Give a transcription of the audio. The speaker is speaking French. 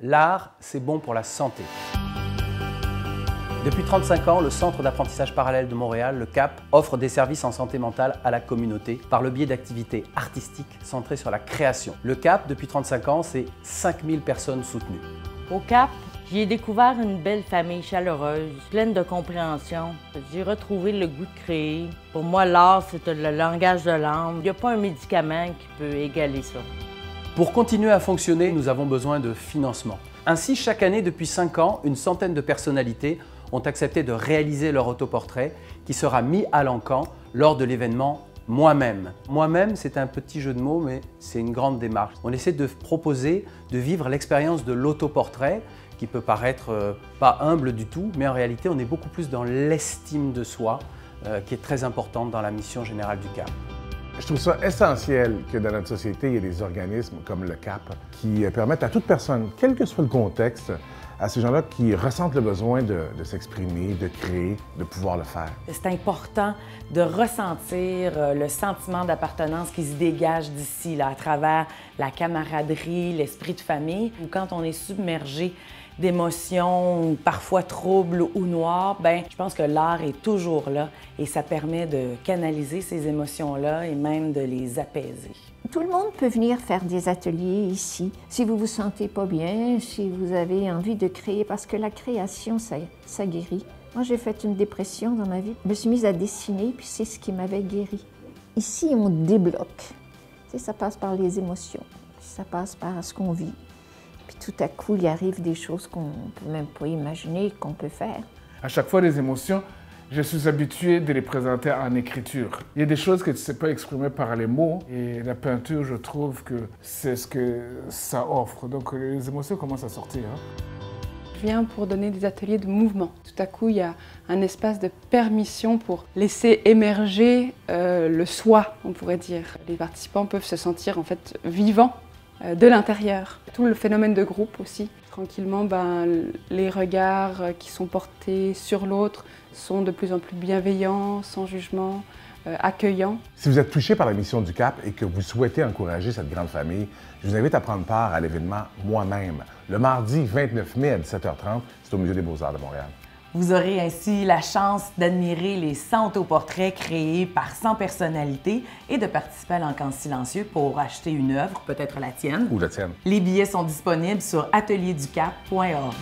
L'art, c'est bon pour la santé. Depuis 35 ans, le Centre d'apprentissage parallèle de Montréal, le CAP, offre des services en santé mentale à la communauté par le biais d'activités artistiques centrées sur la création. Le CAP, depuis 35 ans, c'est 5000 personnes soutenues. Au CAP, j'y ai découvert une belle famille chaleureuse, pleine de compréhension. J'ai retrouvé le goût de créer. Pour moi, l'art, c'est le langage de l'âme. Il n'y a pas un médicament qui peut égaler ça. Pour continuer à fonctionner, nous avons besoin de financement. Ainsi, chaque année, depuis 5 ans, une centaine de personnalités ont accepté de réaliser leur autoportrait qui sera mis à l'encan lors de l'événement Moi-même. Moi-même, c'est un petit jeu de mots, mais c'est une grande démarche. On essaie de proposer de vivre l'expérience de l'autoportrait qui peut paraître pas humble du tout, mais en réalité, on est beaucoup plus dans l'estime de soi qui est très importante dans la mission générale du CAP. Je trouve ça essentiel que dans notre société, il y ait des organismes comme le CAP qui permettent à toute personne, quel que soit le contexte, à ces gens-là qui ressentent le besoin de s'exprimer, de créer, de pouvoir le faire. C'est important de ressentir le sentiment d'appartenance qui se dégage d'ici, à travers la camaraderie, l'esprit de famille, ou quand on est submergé d'émotions parfois troubles ou noires, je pense que l'art est toujours là et ça permet de canaliser ces émotions-là et même de les apaiser. Tout le monde peut venir faire des ateliers ici. Si vous vous sentez pas bien, si vous avez envie de créer, parce que la création, ça guérit. Moi, j'ai fait une dépression dans ma vie. Je me suis mise à dessiner, puis c'est ce qui m'avait guéri. Ici, on débloque. Tu sais, ça passe par les émotions, ça passe par ce qu'on vit. Puis tout à coup, il arrive des choses qu'on ne peut même pas imaginer qu'on peut faire. À chaque fois, les émotions, je suis habitué de les présenter en écriture. Il y a des choses que tu ne sais pas exprimer par les mots et la peinture, je trouve que c'est ce que ça offre. Donc les émotions commencent à sortir. Je viens pour donner des ateliers de mouvement. Tout à coup, il y a un espace de permission pour laisser émerger le soi, on pourrait dire. Les participants peuvent se sentir en fait vivants de l'intérieur. Tout le phénomène de groupe aussi. Tranquillement, les regards qui sont portés sur l'autre sont de plus en plus bienveillants, sans jugement, accueillants. Si vous êtes touché par la mission du CAP et que vous souhaitez encourager cette grande famille, je vous invite à prendre part à l'événement Moi-même, le mardi 29 mai à 17h30, c'est au Musée des Beaux-Arts de Montréal. Vous aurez ainsi la chance d'admirer les 100 autoportraits créés par 100 personnalités et de participer à l'encan silencieux pour acheter une œuvre, peut-être la tienne. Ou la tienne. Les billets sont disponibles sur atelierducap.org.